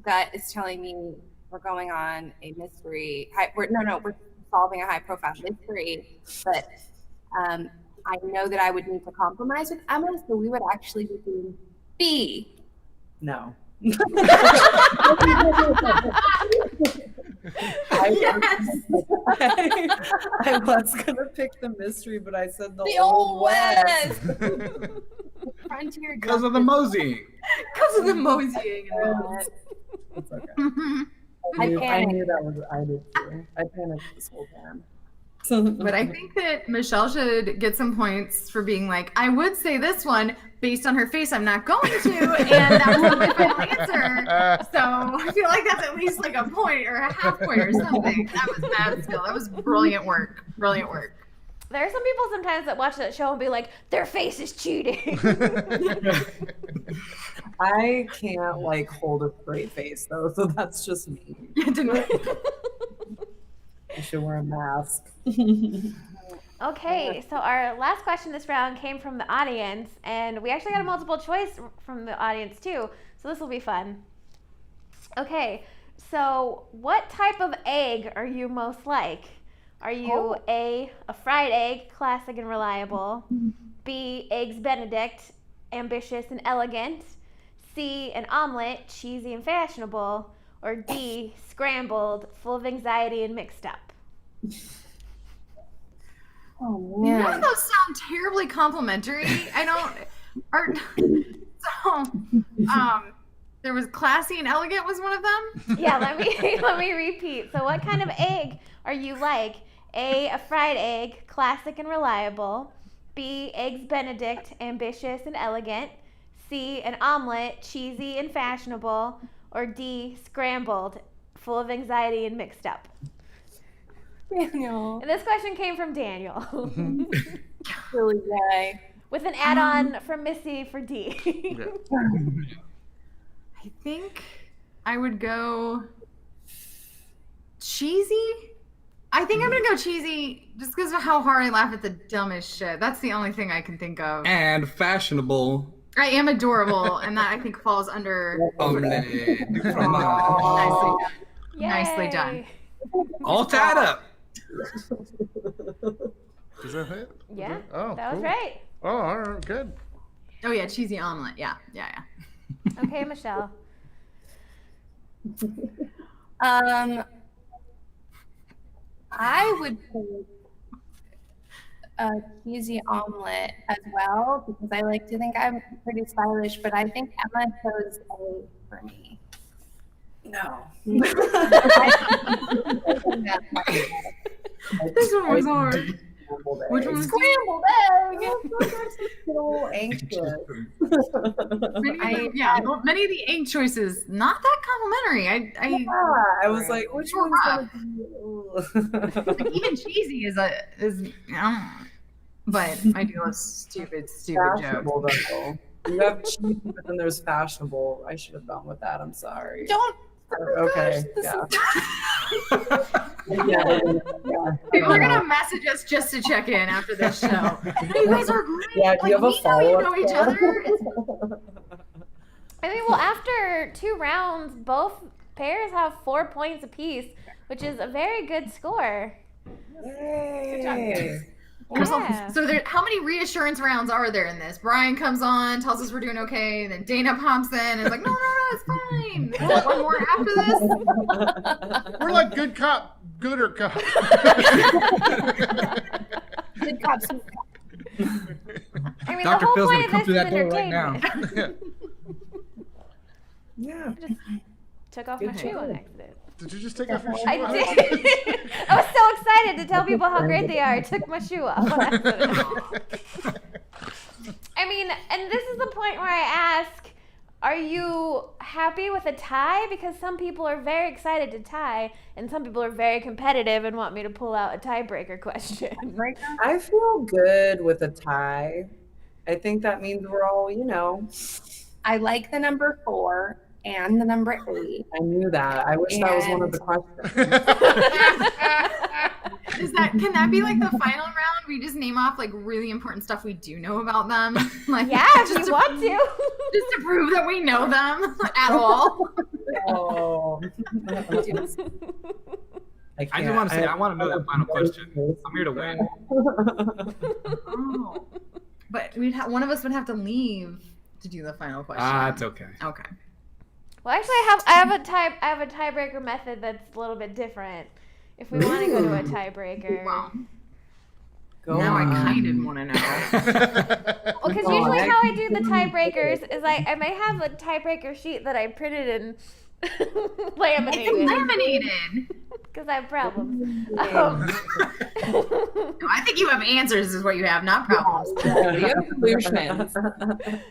Speaker 5: gut is telling me we're going on a mystery. We're solving a high profile mystery, but I know that I would need to compromise with Emma, so we would actually be doing B.
Speaker 6: No. I was gonna pick the mystery, but I said the Old West.
Speaker 5: Frontier
Speaker 2: Because of the moseying.
Speaker 1: Because of the moseying.
Speaker 6: It's okay.
Speaker 5: I
Speaker 6: I knew that was. I did too. I panicked this whole time.
Speaker 1: But I think that Michelle should get some points for being like, I would say this one based on her face. I'm not going to, and that was my final answer. So I feel like that's at least like a point or a half point or something. That was mad skill. That was brilliant work. Brilliant work.
Speaker 3: There are some people sometimes that watch that show and be like, their face is cheating.
Speaker 6: I can't like hold a straight face though, so that's just me. I should wear a mask.
Speaker 3: Okay, so our last question this round came from the audience, and we actually got a multiple choice from the audience too, so this will be fun. Okay, so what type of egg are you most like? Are you A, a fried egg, classic and reliable, B, eggs Benedict, ambitious and elegant, C, an omelet, cheesy and fashionable, or D, scrambled, full of anxiety and mixed up?
Speaker 5: Oh,
Speaker 1: None
Speaker 5: man.
Speaker 1: of those sound terribly complimentary. There was classy and elegant was one of them.
Speaker 3: Yeah, let me repeat. So what kind of egg are you like? A, a fried egg, classic and reliable. B, eggs Benedict, ambitious and elegant. C, an omelet, cheesy and fashionable. Or D, scrambled, full of anxiety and mixed up.
Speaker 5: Daniel.
Speaker 3: And this question came from Daniel.
Speaker 5: Silly guy.
Speaker 3: With an add-on from Missy for D.
Speaker 1: I think I would go cheesy. I think I'm gonna go cheesy just because of how hard I laugh at the dumbest shit. That's the only thing I can think of.
Speaker 2: And fashionable.
Speaker 1: I am adorable, and that I think falls under.
Speaker 2: Omelette du
Speaker 1: Nicely
Speaker 2: fromage.
Speaker 1: done. Nicely done.
Speaker 3: Yay.
Speaker 2: All tied up.
Speaker 4: Is that it?
Speaker 3: Yeah,
Speaker 4: Oh,
Speaker 3: that was
Speaker 4: cool.
Speaker 3: right.
Speaker 4: Oh, all right, good.
Speaker 1: Oh yeah, cheesy omelet. Yeah.
Speaker 3: Okay, Michelle.
Speaker 5: I would pick a cheesy omelet as well because I like to think I'm pretty stylish, but I think Emma chose A for me.
Speaker 6: No.
Speaker 1: This one was hard. Which one was
Speaker 5: Scrambled egg.
Speaker 6: so anxious?
Speaker 1: Many of the egg choices not that complimentary.
Speaker 6: I was like, which
Speaker 1: You're
Speaker 6: one's gonna be?
Speaker 1: Like, even cheesy is but I do love stupid joke.
Speaker 6: Fashionable though. You have cheap, but then there's fashionable. I should have gone with that. I'm sorry.
Speaker 5: Don't.
Speaker 6: Okay. Yeah.
Speaker 1: People are gonna message us just to check in after this show. You guys are great.
Speaker 6: Yeah, do you have a
Speaker 1: we know you
Speaker 6: follow-up
Speaker 1: know each
Speaker 6: plan?
Speaker 1: other.
Speaker 3: I mean, well, after 2 rounds, both pairs have 4 points apiece, which is a very good score.
Speaker 6: Yay.
Speaker 3: Yeah.
Speaker 1: So how many reassurance rounds are there in this? Brian comes on, tells us we're doing okay, and then Dana pops in and is like, no, it's fine. Is there one more after this?
Speaker 4: We're like good cop, gooder cop.
Speaker 5: Good cop, sweet cop.
Speaker 3: I mean,
Speaker 2: Dr.
Speaker 3: the whole
Speaker 2: Phil's
Speaker 3: point
Speaker 2: gonna
Speaker 3: of
Speaker 2: come
Speaker 3: this
Speaker 2: through
Speaker 3: is
Speaker 2: that door right now.
Speaker 3: entertainment.
Speaker 6: Yeah.
Speaker 3: Took off
Speaker 1: Good
Speaker 3: my
Speaker 1: job.
Speaker 3: shoe on accident.
Speaker 4: Did you just take off your shoe?
Speaker 3: I did. I was so excited to tell people how great they are. I took my shoe off on accident. I mean, and this is the point where I ask, are you happy with a tie? Because some people are very excited to tie, and some people are very competitive and want me to pull out a tiebreaker question.
Speaker 6: I feel good with a tie. I think that means we're all,
Speaker 5: I like the number 4 and the number 8.
Speaker 6: I knew that. I wish that was one of the questions.
Speaker 1: Can that be like the final round? We just name off like really important stuff we do know about them. Like
Speaker 3: Yeah, if
Speaker 1: just
Speaker 3: you want to.
Speaker 1: just to prove that we know them at all.
Speaker 6: Oh.
Speaker 2: I just want to say, I want to know that final question. I'm here to win.
Speaker 1: Oh. But one of us would have to leave to do the final question.
Speaker 2: It's okay.
Speaker 1: Okay.
Speaker 3: Well, actually, I have a tiebreaker method that's a little bit different. If we want to go to a tiebreaker.
Speaker 1: Wow.
Speaker 6: Go
Speaker 1: Now
Speaker 6: on.
Speaker 1: I kind of want to know.
Speaker 3: Well, because usually how I do the tiebreakers is I may have a tiebreaker sheet that I printed and laminated.
Speaker 1: Laminated.
Speaker 3: Because I have problems.
Speaker 1: No, I think you have answers is what you have, not problems.
Speaker 6: You have solutions.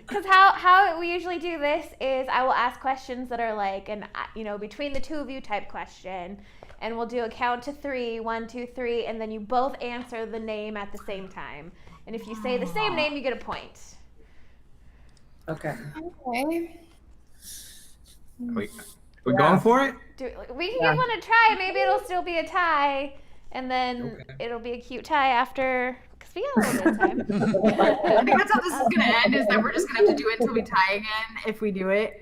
Speaker 3: Because how we usually do this is I will ask questions that are like between the two of you type question, and we'll do a count to 3, 1, 2, 3, and then you both answer the name at the same time. And if you say the same name, you get a point.
Speaker 6: Okay.
Speaker 5: Okay.
Speaker 2: We going for it?
Speaker 3: We can give one a try. Maybe it'll still be a tie, and then it'll be a cute tie after. Because we got a little bit of time.
Speaker 1: I think that's how this is going to end, is that we're just going to have to do it until we tie again if we do it.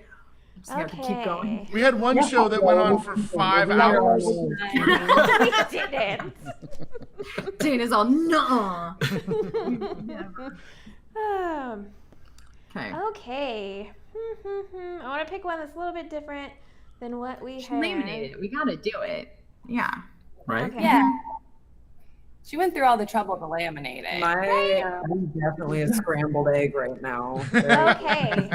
Speaker 1: Just have to keep going.
Speaker 4: We had one show that went on for 5 hours.
Speaker 3: We didn't.
Speaker 1: Dana's all, no. Okay.
Speaker 3: Okay. I want to pick one that's a little bit different than what we
Speaker 1: She
Speaker 3: had.
Speaker 1: laminated it. We got to do it. Yeah.
Speaker 2: Right?
Speaker 3: Okay.
Speaker 5: Yeah. She went through all the trouble to laminate it.
Speaker 6: I'm definitely a scrambled egg right now.
Speaker 3: Okay.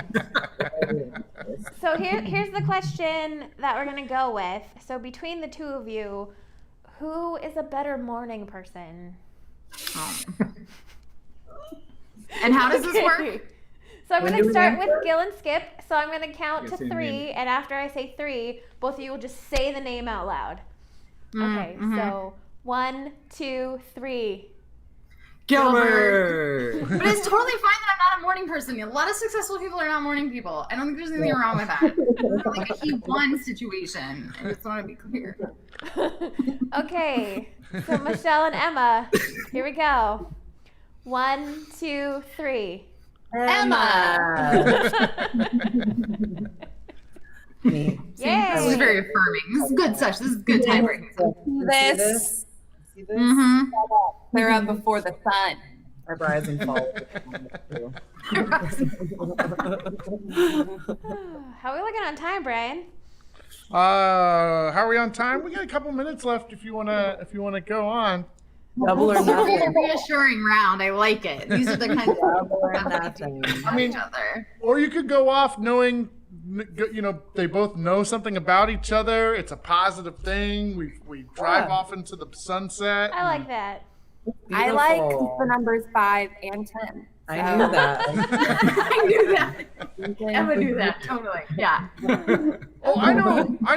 Speaker 3: So here's the question that we're gonna go with. So between the two of you, who is a better morning person?
Speaker 1: And how does this work?
Speaker 3: So I'm
Speaker 6: When
Speaker 3: gonna
Speaker 6: do we
Speaker 3: start
Speaker 6: answer?
Speaker 3: with Gail and Skip. So I'm gonna count
Speaker 2: You
Speaker 3: to
Speaker 2: say the
Speaker 3: 3,
Speaker 2: name.
Speaker 3: and after I say 3, both of you will just say the name out loud. Okay.
Speaker 1: Mm-hmm.
Speaker 3: So 1, 2, 3.
Speaker 2: Gilbert!
Speaker 1: But it's totally fine that I'm not a morning person. A lot of successful people are not morning people. I don't think there's anything wrong with that. It's not like a he won situation. I just want to be clear.
Speaker 3: Okay. So Michelle and Emma, here we go. 1, 2, 3.
Speaker 6: Emma. Me.
Speaker 3: Yay!
Speaker 1: This is very affirming. This is good such. This is good tiebreaking.
Speaker 5: This
Speaker 6: See this?
Speaker 1: Mm-hmm.
Speaker 5: clear up before the sun.
Speaker 6: I rise and fall.
Speaker 3: How are we looking on time, Brian?
Speaker 4: How are we on time? We got a couple minutes left if you wanna go on.
Speaker 6: Double or
Speaker 1: This is a very
Speaker 6: nothing.
Speaker 1: reassuring round. I like it. These are the kinds of
Speaker 6: Double or nothing.
Speaker 4: I mean,
Speaker 1: each other.
Speaker 4: or you could go off knowing, they both know something about each other. It's a positive thing. We drive
Speaker 6: Yeah.
Speaker 4: off into the sunset.
Speaker 3: I like that.
Speaker 5: I like
Speaker 6: Beautiful.
Speaker 5: the numbers 5 and 10.
Speaker 6: I knew that.
Speaker 1: I knew that. Emma knew that. Totally. Yeah.
Speaker 4: Oh, I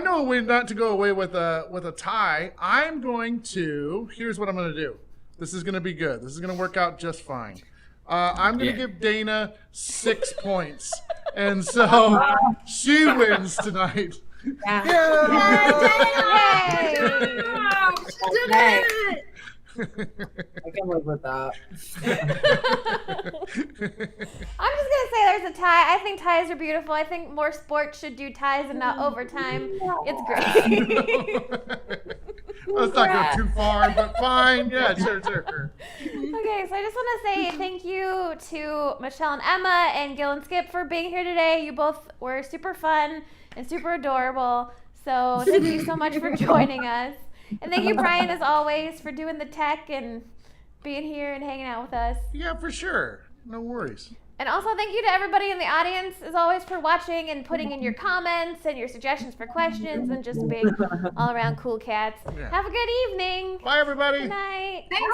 Speaker 4: know a way not to go away with a tie. I'm going to. Here's what I'm going to do. This is going to be good. This is going to work out just fine. I'm going to give Dana 6 points, and so she wins tonight.
Speaker 5: Yeah.
Speaker 3: Yay!
Speaker 5: Okay.
Speaker 6: I can live with that.
Speaker 3: I'm just gonna say there's a tie. I think ties are beautiful. I think more sports should do ties and not overtime. It's great.
Speaker 4: Let's not go too far, but fine. Yeah, sure.
Speaker 3: Okay, so I just want to say thank you to Michelle and Emma and Gail and Skip for being here today. You both were super fun and super adorable. So thank you so much for joining us. And thank you, Brian, as always, for doing the tech and being here and hanging out with us.
Speaker 4: Yeah, for sure. No worries.
Speaker 3: And also thank you to everybody in the audience, as always, for watching and putting in your comments and your suggestions for questions and just being all around cool cats.
Speaker 4: Yeah.
Speaker 3: Have a good evening.
Speaker 4: Bye, everybody.
Speaker 3: Good night.
Speaker 1: Thanks,